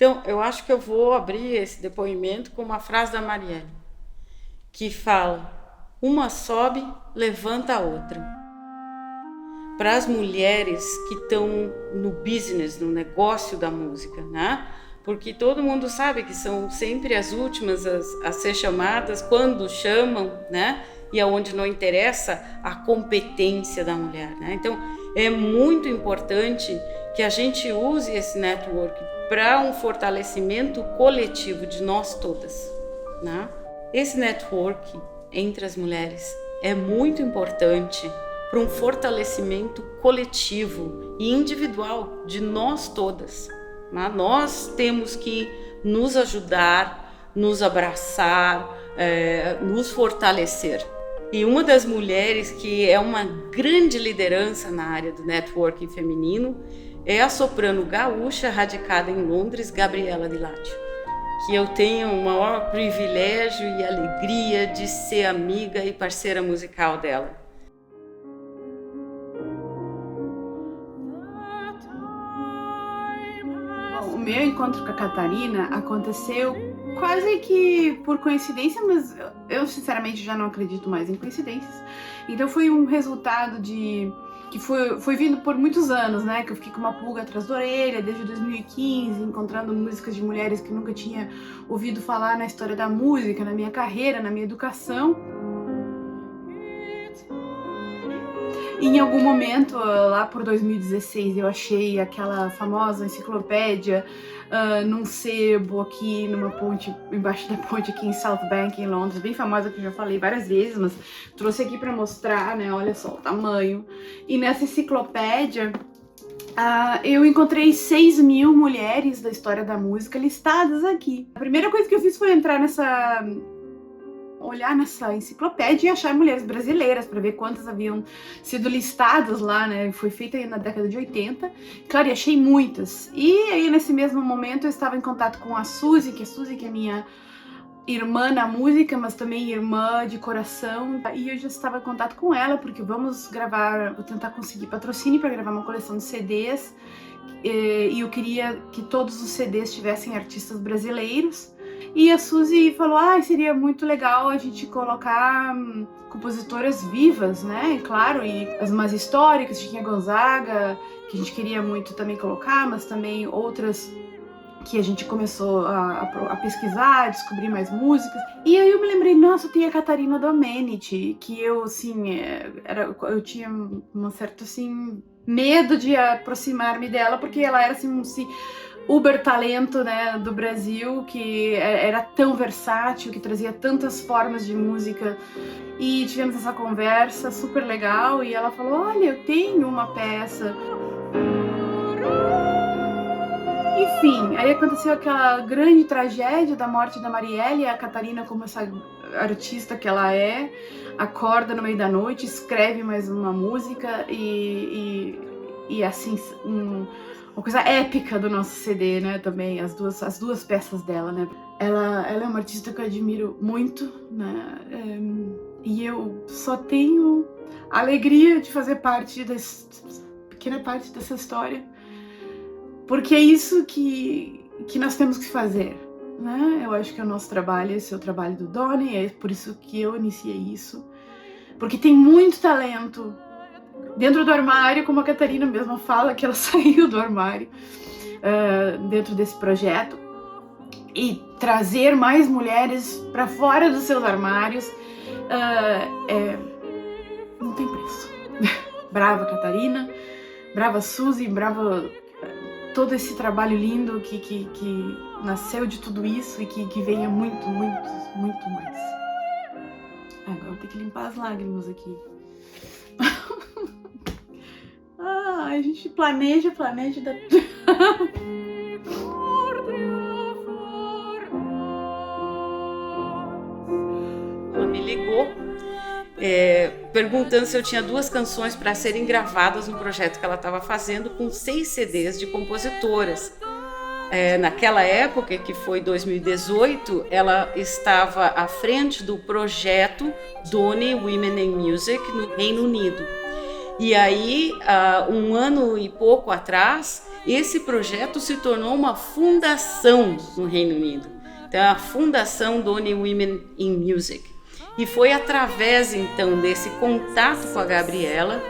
Então, eu acho que eu vou abrir esse depoimento com uma frase da Marielle, que fala: uma sobe, levanta a outra. Para as mulheres que estão no business, no negócio da música, né? Porque todo mundo sabe que são sempre as últimas a ser chamadas quando chamam, né? E aonde não interessa a competência da mulher, né? Então, é muito importante que a gente use esse network para um fortalecimento coletivo de nós todas, né? Esse network entre as mulheres é muito importante para um fortalecimento coletivo e individual de nós todas. Né? Nós temos que nos ajudar, nos abraçar, nos fortalecer. E uma das mulheres que é uma grande liderança na área do networking feminino é a soprano gaúcha radicada em Londres, Gabriela Dilatio, que eu tenho o maior privilégio e alegria de ser amiga e parceira musical dela. O meu encontro com a Catarina aconteceu quase que por coincidência, mas eu sinceramente já não acredito mais em coincidências. Então foi um resultado que foi vindo por muitos anos, né? Que eu fiquei com uma pulga atrás da orelha desde 2015, encontrando músicas de mulheres que eu nunca tinha ouvido falar na história da música, na minha carreira, na minha educação. E em algum momento, lá por 2016, eu achei aquela famosa enciclopédia num sebo aqui, numa ponte, embaixo da ponte aqui em South Bank, em Londres, bem famosa, que eu já falei várias vezes, mas trouxe aqui para mostrar, né, olha só o tamanho. E nessa enciclopédia, eu encontrei 6.000 mulheres da história da música listadas aqui. A primeira coisa que eu fiz foi entrar olhar nessa enciclopédia e achar mulheres brasileiras para ver quantas haviam sido listadas lá, né? Foi feita na década de 80. Claro, e achei muitas. E aí, nesse mesmo momento, eu estava em contato com a Suzy, que é minha irmã na música, mas também irmã de coração. E eu já estava em contato com ela, porque vou tentar conseguir patrocínio para gravar uma coleção de CDs. E eu queria que todos os CDs tivessem artistas brasileiros. E a Suzy falou, seria muito legal a gente colocar compositoras vivas, né? E claro, e as mais históricas, tinha Gonzaga, que a gente queria muito também colocar, mas também outras que a gente começou a pesquisar, a descobrir mais músicas. E aí eu me lembrei, nossa, tem a Catarina Domenici, que eu, assim, eu tinha um certo, assim, medo de aproximar-me dela, porque ela era, assim, um uber talento, né, do Brasil, que era tão versátil, que trazia tantas formas de música. E tivemos essa conversa super legal, e ela falou, olha, eu tenho uma peça. Enfim, aí aconteceu aquela grande tragédia da morte da Marielle. A Catarina, como essa artista que ela é, acorda no meio da noite, escreve mais uma música e assim, uma coisa épica do nosso CD, né, também, as duas peças dela, né. Ela é uma artista que eu admiro muito, né, e eu só tenho a alegria de fazer pequena parte dessa história, porque é isso que nós temos que fazer, né. Eu acho que é o nosso trabalho, esse é o trabalho do Doni, é por isso que eu iniciei isso, porque tem muito talento dentro do armário, como a Catarina mesma fala, que ela saiu do armário dentro desse projeto, e trazer mais mulheres para fora dos seus armários não tem preço. Brava Catarina, brava Suzy, brava todo esse trabalho lindo que nasceu de tudo isso e que venha muito, muito, muito mais. Agora eu tenho que limpar as lágrimas aqui. A gente planeja dá... Ela me ligou perguntando se eu tinha 2 canções para serem gravadas no projeto que ela estava fazendo com 6 CDs de compositoras. Naquela época, que foi 2018, ela estava à frente do projeto Doni Women in Music no Reino Unido. E aí, um ano e pouco atrás, esse projeto se tornou uma fundação no Reino Unido. Então, é a Fundação Donny Women in Music. E foi através, então, desse contato com a Gabriela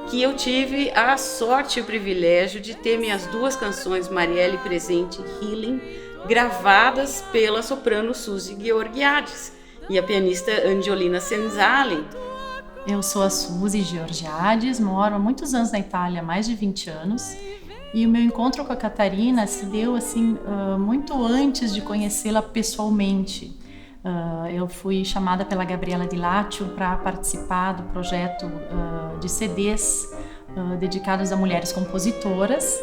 que eu tive a sorte e o privilégio de ter minhas 2 canções, Marielle Presente e Healing, gravadas pela soprano Suzy Georgiades e a pianista Angiolina Senzali. Eu sou a Suzy Georgiades, moro há muitos anos na Itália, mais de 20 anos, e o meu encontro com a Catarina se deu assim muito antes de conhecê-la pessoalmente. Eu fui chamada pela Gabriela Di Laccio para participar do projeto de CDs dedicados a mulheres compositoras,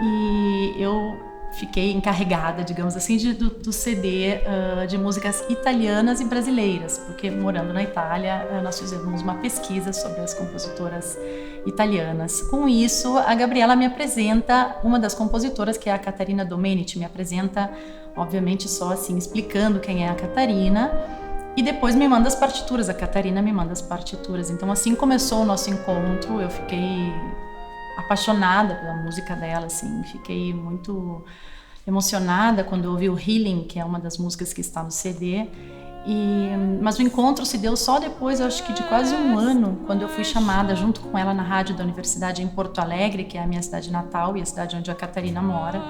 e eu fiquei encarregada, digamos assim, do CD de músicas italianas e brasileiras, porque morando na Itália nós fizemos uma pesquisa sobre as compositoras italianas. Com isso, a Gabriela me apresenta uma das compositoras, que é a Catarina Domenici, me apresenta, obviamente, só assim, explicando quem é a Catarina, e depois me manda as partituras, a Catarina me manda as partituras. Então, assim começou o nosso encontro, eu fiquei apaixonada pela música dela, assim, fiquei muito emocionada quando ouvi o Healing, que é uma das músicas que está no CD, mas o encontro se deu só depois, acho que de quase um ano, quando eu fui chamada junto com ela na rádio da universidade em Porto Alegre, que é a minha cidade natal e a cidade onde a Catarina mora,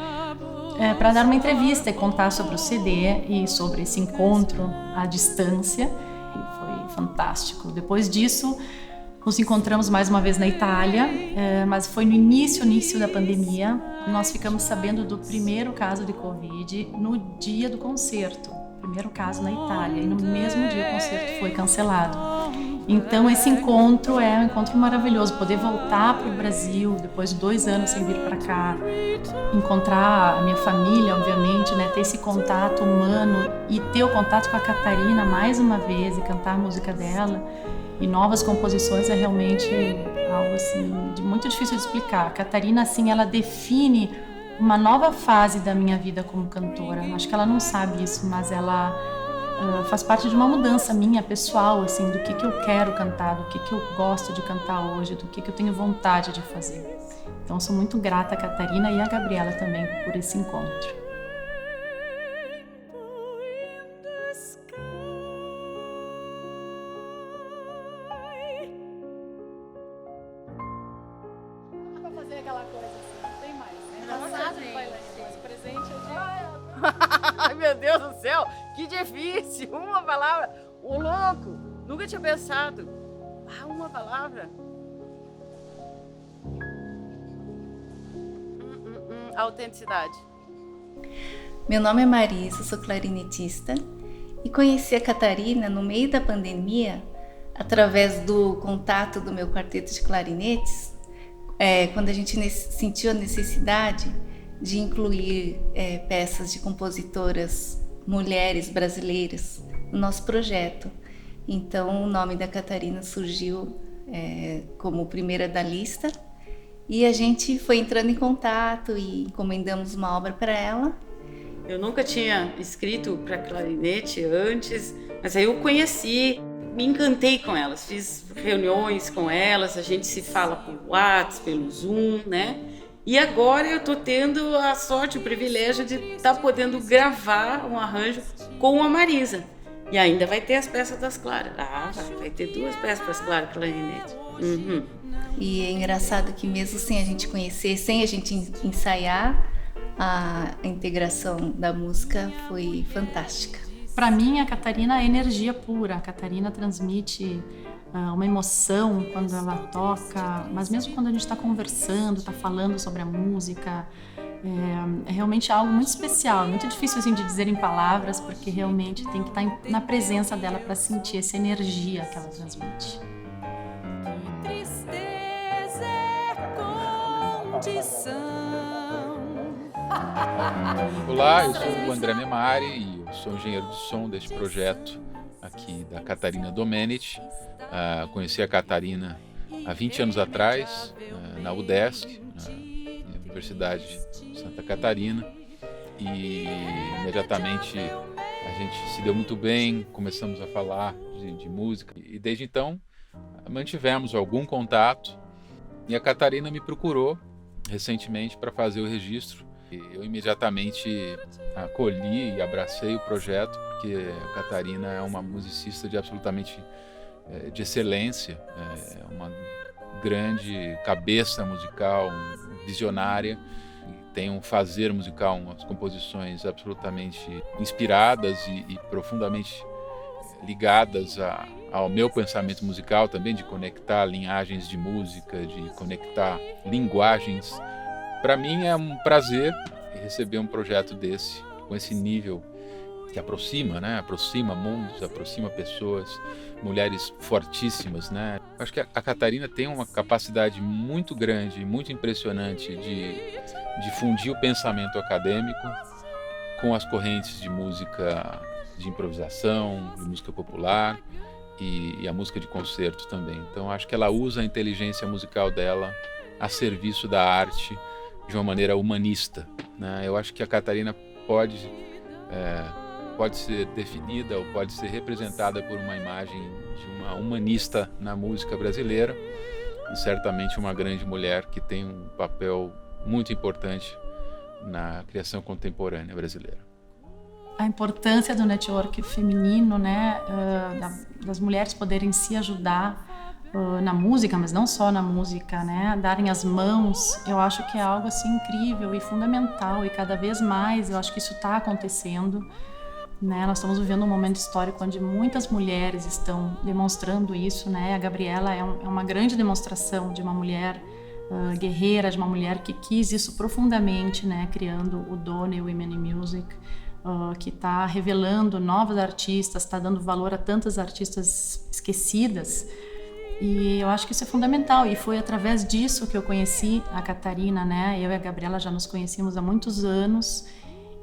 para dar uma entrevista e contar sobre o CD e sobre esse encontro à distância, e foi fantástico. Depois disso, nos encontramos mais uma vez na Itália, mas foi no início da pandemia. Nós ficamos sabendo do primeiro caso de Covid no dia do concerto. Primeiro caso na Itália, e no mesmo dia o concerto foi cancelado. Então esse encontro é um encontro maravilhoso, poder voltar para o Brasil depois de 2 anos sem vir para cá, encontrar a minha família, obviamente, né, ter esse contato humano e ter o contato com a Catarina mais uma vez e cantar a música dela e novas composições é realmente algo assim de muito difícil de explicar. A Catarina, assim, ela define uma nova fase da minha vida como cantora. Acho que ela não sabe isso, mas ela faz parte de uma mudança minha, pessoal, assim, do que eu quero cantar, do que eu gosto de cantar hoje, do que eu tenho vontade de fazer. Então, eu sou muito grata a Catarina e a Gabriela também por esse encontro. Aquela coisa assim, não tem mais. Passado vai lá, mas presente é Ai, meu Deus do céu, que difícil! Uma palavra. O louco! Nunca tinha pensado. Uma palavra. Autenticidade. Meu nome é Marisa, sou clarinetista e conheci a Catarina no meio da pandemia através do contato do meu quarteto de clarinetes. Quando a gente sentiu a necessidade de incluir peças de compositoras mulheres brasileiras no nosso projeto. Então, o nome da Catarina surgiu como primeira da lista e a gente foi entrando em contato e encomendamos uma obra para ela. Eu nunca tinha escrito para clarinete antes, mas aí eu conheci, me encantei com elas, fiz reuniões com elas, a gente se fala por WhatsApp, pelo Zoom, né? E agora eu tô tendo a sorte, o privilégio de estar podendo gravar um arranjo com a Marisa. E ainda vai ter as peças das Claras. Vai ter 2 peças para as Claras clarinete. Uhum. E é engraçado que mesmo sem a gente conhecer, sem a gente ensaiar, a integração da música foi fantástica. Para mim, a Catarina é energia pura. A Catarina transmite uma emoção quando ela toca, mas mesmo quando a gente está conversando, está falando sobre a música, é realmente algo muito especial, muito difícil assim, de dizer em palavras, porque realmente tem que estar na presença dela para sentir essa energia que ela transmite. Que tristeza é condição. Olá, eu sou o André Memari e eu sou engenheiro de som deste projeto aqui da Catarina Domenici. Conheci a Catarina há 20 anos atrás, na UDESC, na Universidade de Santa Catarina, e imediatamente a gente se deu muito bem, começamos a falar de música e desde então mantivemos algum contato e a Catarina me procurou recentemente para fazer o registro. Eu imediatamente acolhi e abracei o projeto, porque a Catarina é uma musicista de absolutamente de excelência, é uma grande cabeça musical, visionária, tem um fazer musical, umas composições absolutamente inspiradas e profundamente ligadas ao meu pensamento musical também, de conectar linhagens de música, de conectar linguagens. Para mim é um prazer receber um projeto desse, com esse nível que aproxima, né? Aproxima mundos, aproxima pessoas, mulheres fortíssimas, né? Acho que a Catarina tem uma capacidade muito grande, muito impressionante de fundir o pensamento acadêmico com as correntes de música de improvisação, de música popular e a música de concerto também. Então acho que ela usa a inteligência musical dela a serviço da arte de uma maneira humanista, né? Eu acho que a Catarina pode ser definida ou pode ser representada por uma imagem de uma humanista na música brasileira e certamente uma grande mulher que tem um papel muito importante na criação contemporânea brasileira. A importância do network feminino, né, das mulheres poderem se ajudar na música, mas não só na música, né, darem as mãos, eu acho que é algo assim incrível e fundamental, e cada vez mais eu acho que isso está acontecendo, né? Nós estamos vivendo um momento histórico onde muitas mulheres estão demonstrando isso, né? A Gabriela é uma grande demonstração de uma mulher guerreira, de uma mulher que quis isso profundamente, né, criando o Done Women in Music, que está revelando novas artistas, está dando valor a tantas artistas esquecidas. E eu acho que isso é fundamental, e foi através disso que eu conheci a Catarina, né? Eu e a Gabriela já nos conhecíamos há muitos anos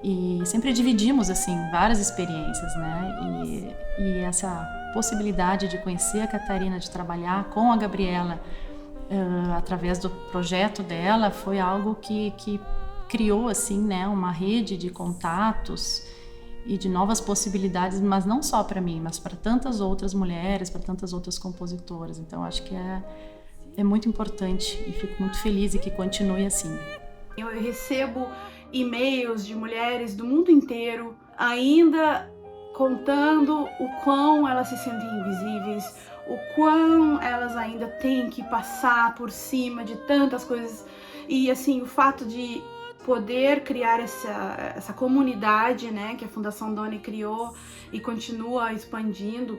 e sempre dividimos, assim, várias experiências, né? E essa possibilidade de conhecer a Catarina, de trabalhar com a Gabriela através do projeto dela, foi algo que criou, assim, né, uma rede de contatos e de novas possibilidades, mas não só para mim, mas para tantas outras mulheres, para tantas outras compositoras. Então acho que é muito importante e fico muito feliz e que continue assim. Eu recebo e-mails de mulheres do mundo inteiro ainda contando o quão elas se sentem invisíveis, o quão elas ainda têm que passar por cima de tantas coisas. E assim, o fato de poder criar essa comunidade, né, que a Fundação Done criou e continua expandindo,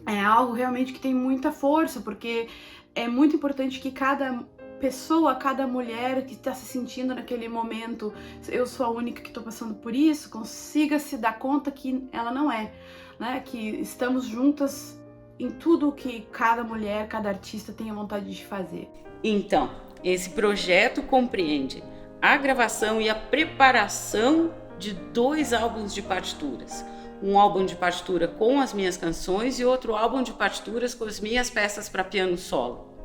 é algo realmente que tem muita força, porque é muito importante que cada pessoa, cada mulher que está se sentindo naquele momento, eu sou a única que estou passando por isso, consiga se dar conta que ela não é, né, que estamos juntas em tudo que cada mulher, cada artista tem a vontade de fazer. Então, esse projeto compreende a gravação e a preparação de 2 álbuns de partituras. Um álbum de partitura com as minhas canções e outro álbum de partituras com as minhas peças para piano solo.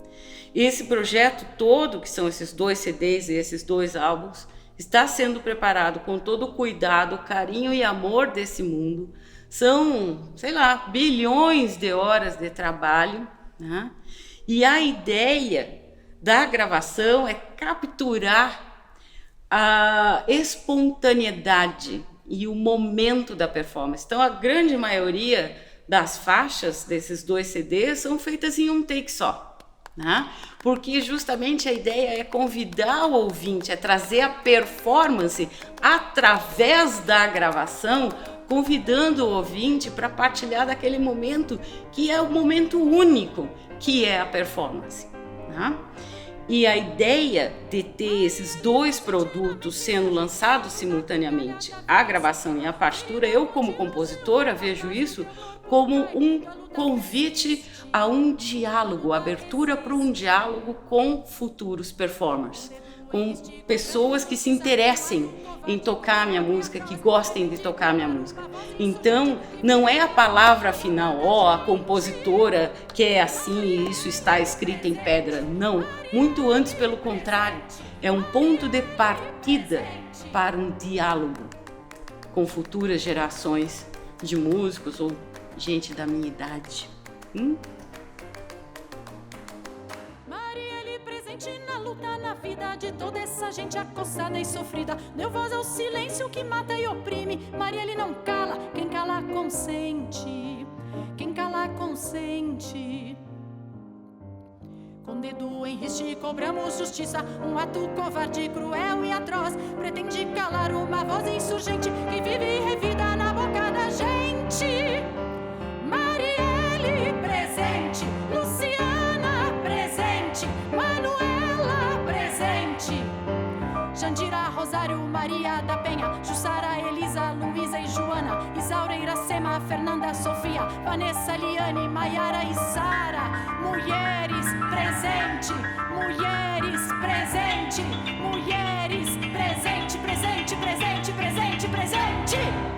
Esse projeto todo, que são esses 2 CDs e esses 2 álbuns, está sendo preparado com todo o cuidado, carinho e amor desse mundo. São, bilhões de horas de trabalho, né? E a ideia da gravação é capturar a espontaneidade e o momento da performance. Então, a grande maioria das faixas desses 2 CDs são feitas em um take só, né? Porque justamente a ideia é convidar o ouvinte, é trazer a performance através da gravação, convidando o ouvinte para partilhar daquele momento que é o momento único, que é a performance, né? E a ideia de ter esses 2 produtos sendo lançados simultaneamente, a gravação e a partitura, eu como compositora vejo isso como um convite a um diálogo, abertura para um diálogo com futuros performers, com pessoas que se interessem em tocar a minha música, que gostem de tocar a minha música. Então, não é a palavra final, a compositora que é assim e isso está escrito em pedra. Não, muito antes, pelo contrário, é um ponto de partida para um diálogo com futuras gerações de músicos ou gente da minha idade. Marielle presente na luta, na vida de toda essa da gente acossada e sofrida. Deu voz ao silêncio que mata e oprime. Marielle não cala, quem cala consente. Quem cala consente. Com dedo em riste cobramos justiça. Um ato covarde, cruel e atroz pretende calar uma voz insurgente que vive revida na boca da gente. Marielle presente, Luciana presente, Manuela presente, Jandira, Rosário, Maria da Penha, Jussara, Elisa, Luísa e Joana, Isaura, Iracema, Fernanda, Sofia, Vanessa, Liane, Maiara e Sara. Mulheres presente, mulheres presente, mulheres presente, presente, presente, presente, presente.